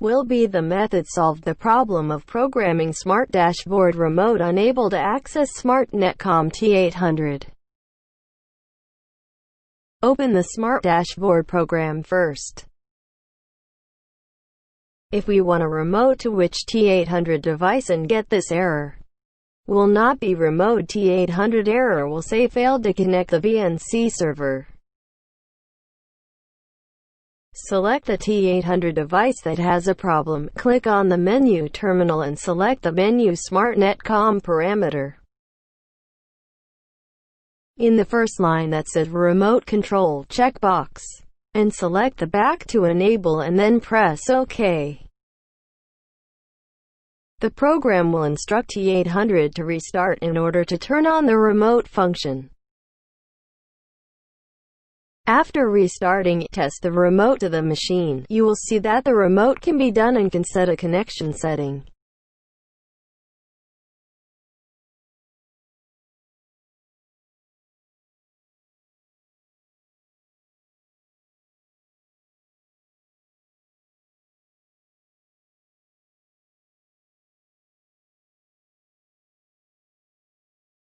will be the method solved the problem of programming Smart Dashboard Remote unable to access SMART NETCOM T800. Open the Smart Dashboard program first. If we want a remote to which T800 device and get this error, will not be remote T800 error will say failed to connect the VNC server. Select the T800 device that has a problem, click on the menu terminal and select the menu Smart NetCom parameter. In the first line that says Remote Control checkbox, and select the back to enable and then press OK. The program will instruct T800 to restart in order to turn on the remote function. After restarting, test the remote to the machine. You will see that the remote can be done and can set a connection setting.